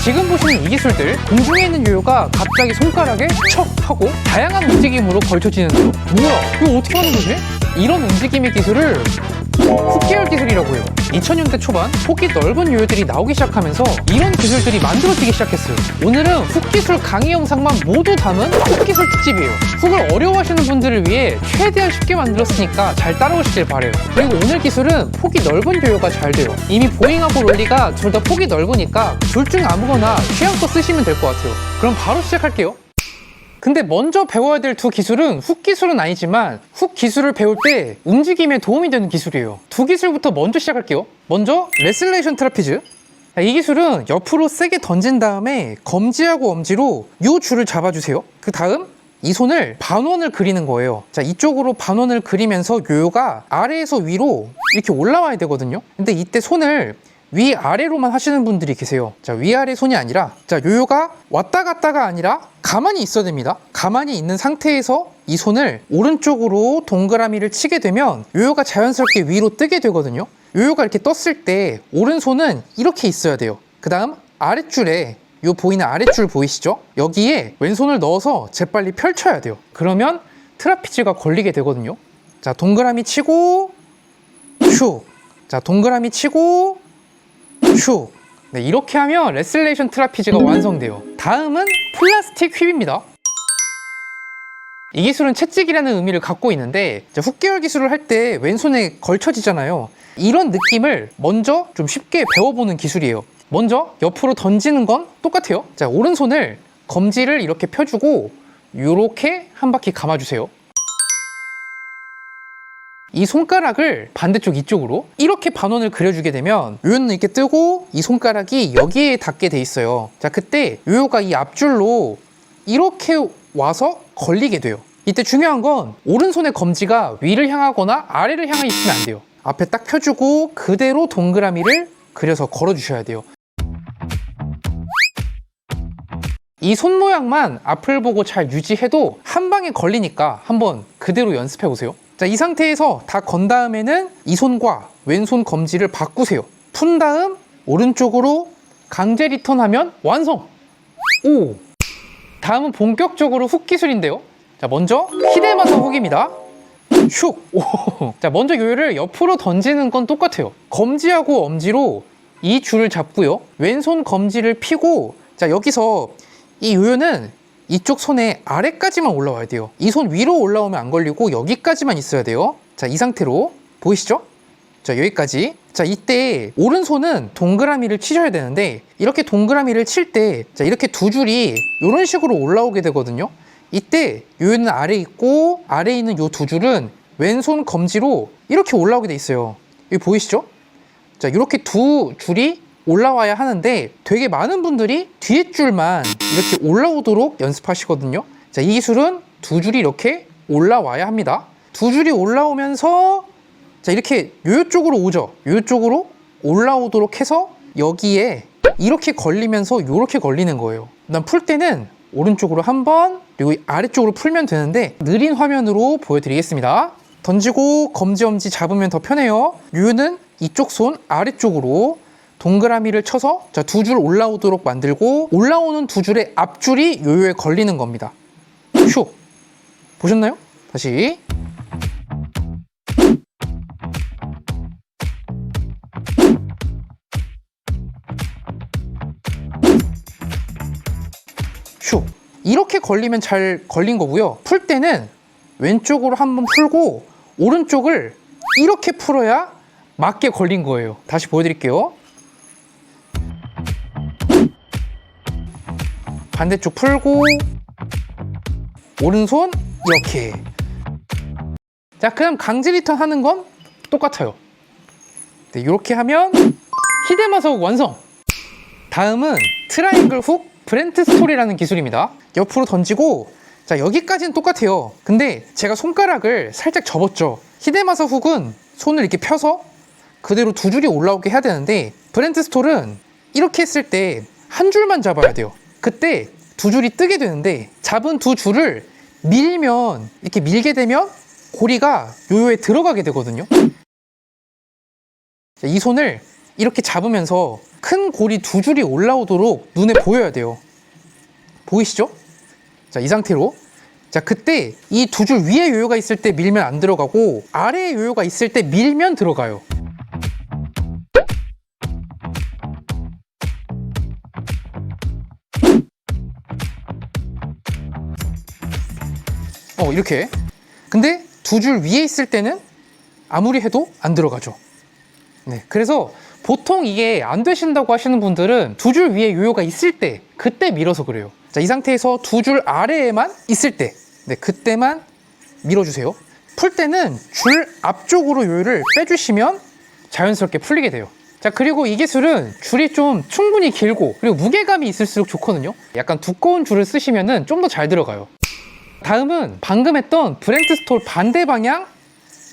지금 보시는 이 기술들, 공중에 있는 요요가 갑자기 손가락에 척 하고 다양한 움직임으로 걸쳐지는데요. 뭐야? 이거 어떻게 하는 거지? 이런 움직임의 기술을 훅 계열 기술이라고 해요. 2000년대 초반 폭이 넓은 요요들이 나오기 시작하면서 이런 기술들이 만들어지기 시작했어요. 오늘은 훅 기술 강의 영상만 모두 담은 훅 기술 특집이에요. 훅을 어려워하시는 분들을 위해 최대한 쉽게 만들었으니까 잘 따라오시길 바래요. 그리고 오늘 기술은 폭이 넓은 요요가 잘 돼요. 이미 보잉하고 롤리가 둘 다 폭이 넓으니까 둘 중 아무거나 취향껏 쓰시면 될 것 같아요. 그럼 바로 시작할게요. 근데 먼저 배워야 될 두 기술은 훅 기술은 아니지만 훅 기술을 배울 때 움직임에 도움이 되는 기술이에요. 두 기술부터 먼저 시작할게요. 먼저 레슬레이션 트라피즈. 이 기술은 옆으로 세게 던진 다음에 검지하고 엄지로 이 줄을 잡아주세요. 그 다음 이 손을 반원을 그리는 거예요. 자, 이쪽으로 반원을 그리면서 요요가 아래에서 위로 이렇게 올라와야 되거든요. 근데 이때 손을 위아래로만 하시는 분들이 계세요. 자, 위아래 손이 아니라, 자, 요요가 왔다 갔다가 아니라 가만히 있어야 됩니다. 가만히 있는 상태에서 이 손을 오른쪽으로 동그라미를 치게 되면 요요가 자연스럽게 위로 뜨게 되거든요. 요요가 이렇게 떴을 때 오른손은 이렇게 있어야 돼요. 그 다음 아랫줄에 요 보이는 아랫줄 보이시죠? 여기에 왼손을 넣어서 재빨리 펼쳐야 돼요. 그러면 트라피즈가 걸리게 되거든요. 자, 동그라미 치고 슉. 자, 동그라미 치고 슉. 네, 이렇게 하면 레슬레이션 트라피즈가 완성돼요. 다음은 플라스틱 휩입니다. 이 기술은 채찍이라는 의미를 갖고 있는데 훅 계열 기술을 할 때 왼손에 걸쳐지잖아요. 이런 느낌을 먼저 좀 쉽게 배워보는 기술이에요. 먼저 옆으로 던지는 건 똑같아요. 자, 오른손을 검지를 이렇게 펴주고 이렇게 한 바퀴 감아주세요. 이 손가락을 반대쪽 이쪽으로 이렇게 반원을 그려주게 되면 요요는 이렇게 뜨고 이 손가락이 여기에 닿게 돼 있어요. 자, 그때 요요가 이 앞줄로 이렇게 와서 걸리게 돼요. 이때 중요한 건 오른손의 검지가 위를 향하거나 아래를 향해 있으면 안 돼요. 앞에 딱 펴주고 그대로 동그라미를 그려서 걸어주셔야 돼요. 이 손 모양만 앞을 보고 잘 유지해도 한 방에 걸리니까 한번 그대로 연습해 보세요. 자, 이 상태에서 다 건 다음에는 이 손과 왼손 검지를 바꾸세요. 푼 다음 오른쪽으로 강제 리턴하면 완성! 오! 다음은 본격적으로 훅 기술인데요. 자, 먼저 히데마사 훅입니다. 슉! 오! 자, 먼저 요요를 옆으로 던지는 건 똑같아요. 검지하고 엄지로 이 줄을 잡고요. 왼손 검지를 펴고, 자, 여기서 이 요요는 이쪽 손의 아래까지만 올라와야 돼요. 이 손 위로 올라오면 안 걸리고 여기까지만 있어야 돼요. 자, 이 상태로 보이시죠? 자, 여기까지. 자, 이때 오른손은 동그라미를 치셔야 되는데 이렇게 동그라미를 칠 때, 자, 이렇게 두 줄이 이런 식으로 올라오게 되거든요. 이때 요요는 아래에 있고 아래에 있는 요 두 줄은 왼손 검지로 이렇게 올라오게 돼 있어요. 여기 보이시죠? 자, 이렇게 두 줄이 올라와야 하는데 되게 많은 분들이 뒤에 줄만 이렇게 올라오도록 연습하시거든요. 자, 이 기술은 두 줄이 이렇게 올라와야 합니다. 두 줄이 올라오면서, 자, 이렇게 요요 쪽으로 오죠. 요요 쪽으로 올라오도록 해서 여기에 이렇게 걸리면서 이렇게 걸리는 거예요. 그다음 풀 때는 오른쪽으로 한 번, 그리고 아래쪽으로 풀면 되는데 느린 화면으로 보여드리겠습니다. 던지고 검지 엄지 잡으면 더 편해요. 요요는 이쪽 손 아래쪽으로 동그라미를 쳐서, 자, 두 줄 올라오도록 만들고 올라오는 두 줄의 앞줄이 요요에 걸리는 겁니다. 슉! 보셨나요? 다시. 슉! 이렇게 걸리면 잘 걸린 거고요. 풀 때는 왼쪽으로 한번 풀고 오른쪽을 이렇게 풀어야 맞게 걸린 거예요. 다시 보여드릴게요. 반대쪽 풀고 오른손 이렇게. 자, 그럼 강제 리턴 하는 건 똑같아요. 네, 이렇게 하면 히데마사 훅 완성! 다음은 트라이앵글 훅 브렌트 스토리라는 기술입니다. 옆으로 던지고, 자, 여기까지는 똑같아요. 근데 제가 손가락을 살짝 접었죠. 히데마사 훅은 손을 이렇게 펴서 그대로 두 줄이 올라오게 해야 되는데 브렌트 스톨은 이렇게 했을 때 한 줄만 잡아야 돼요. 그때 두 줄이 뜨게 되는데 잡은 두 줄을 밀면, 이렇게 밀게 되면 고리가 요요에 들어가게 되거든요. 이 손을 이렇게 잡으면서 큰 골이 두 줄이 올라오도록 눈에 보여야 돼요. 보이시죠? 자, 이 상태로. 자, 그때 이 두 줄 위에 요요가 있을 때 밀면 안 들어가고 아래에 요요가 있을 때 밀면 들어가요. 이렇게. 근데 두 줄 위에 있을 때는 아무리 해도 안 들어가죠. 네, 그래서 보통 이게 안 되신다고 하시는 분들은 두 줄 위에 요요가 있을 때, 그때 밀어서 그래요. 자, 이 상태에서 두 줄 아래에만 있을 때, 네, 그때만 밀어주세요. 풀 때는 줄 앞쪽으로 요요를 빼주시면 자연스럽게 풀리게 돼요. 자, 그리고 이 기술은 줄이 좀 충분히 길고 그리고 무게감이 있을수록 좋거든요. 약간 두꺼운 줄을 쓰시면 좀 더 잘 들어가요. 다음은 방금 했던 브렌트 스톨 반대 방향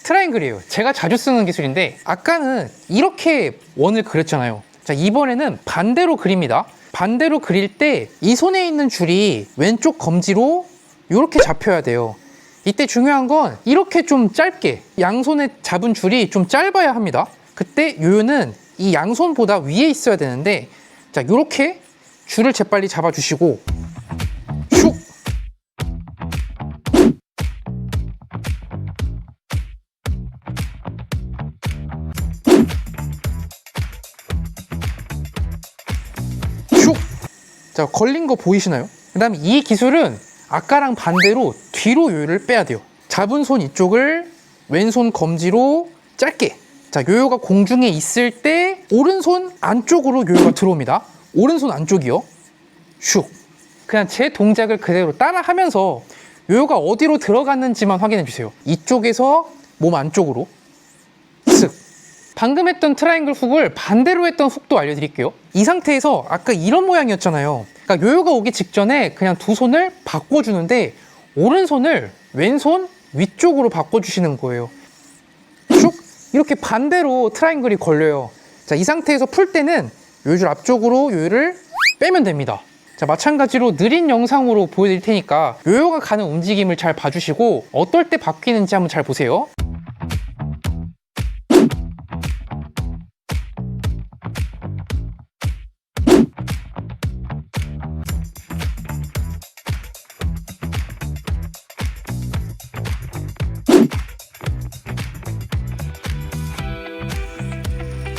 트라이앵글이에요. 제가 자주 쓰는 기술인데 아까는 이렇게 원을 그렸잖아요. 자, 이번에는 반대로 그립니다. 반대로 그릴 때 이 손에 있는 줄이 왼쪽 검지로 이렇게 잡혀야 돼요. 이때 중요한 건 이렇게 좀 짧게 양손에 잡은 줄이 좀 짧아야 합니다. 그때 요요는 이 양손보다 위에 있어야 되는데, 자, 이렇게 줄을 재빨리 잡아주시고 슉! 슉! 자, 걸린 거 보이시나요? 그 다음에 이 기술은 아까랑 반대로 뒤로 요요를 빼야 돼요. 잡은 손 이쪽을 왼손 검지로 짧게. 자, 요요가 공중에 있을 때 오른손 안쪽으로 요요가 들어옵니다. 오른손 안쪽이요. 슉. 그냥 제 동작을 그대로 따라 하면서 요요가 어디로 들어갔는지만 확인해 주세요. 이쪽에서 몸 안쪽으로 쓱. 방금 했던 트라이앵글 훅을 반대로 했던 훅도 알려드릴게요. 이 상태에서 아까 이런 모양이었잖아요. 그러니까 요요가 오기 직전에 그냥 두 손을 바꿔주는데 오른손을 왼손 위쪽으로 바꿔주시는 거예요. 쭉 이렇게 반대로 트라이앵글이 걸려요. 자, 이 상태에서 풀 때는 요요줄 앞쪽으로 요요를 빼면 됩니다. 자, 마찬가지로 느린 영상으로 보여드릴 테니까 요요가 가는 움직임을 잘 봐주시고 어떨 때 바뀌는지 한번 잘 보세요.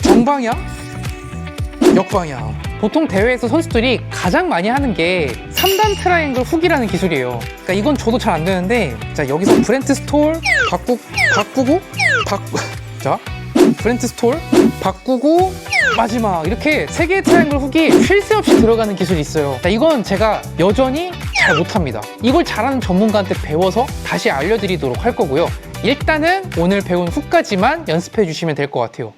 정방향, 역방향. 보통 대회에서 선수들이 가장 많이 하는 게 3단 트라이앵글 훅이라는 기술이에요. 그러니까 이건 저도 잘 안 되는데, 자, 여기서 브렌트 스톨 자, 브렌트 스톨 바꾸고 마지막 이렇게 3개의 트라이앵글 훅이 쉴 새 없이 들어가는 기술이 있어요. 자, 이건 제가 여전히 잘 못합니다. 이걸 잘하는 전문가한테 배워서 다시 알려드리도록 할 거고요. 일단은 오늘 배운 훅까지만 연습해 주시면 될 것 같아요.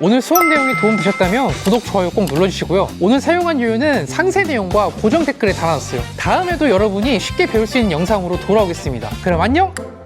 오늘 수업 내용이 도움되셨다면 구독, 좋아요 꼭 눌러주시고요. 오늘 사용한 요요는 상세 내용과 고정 댓글에 달아놨어요. 다음에도 여러분이 쉽게 배울 수 있는 영상으로 돌아오겠습니다. 그럼 안녕!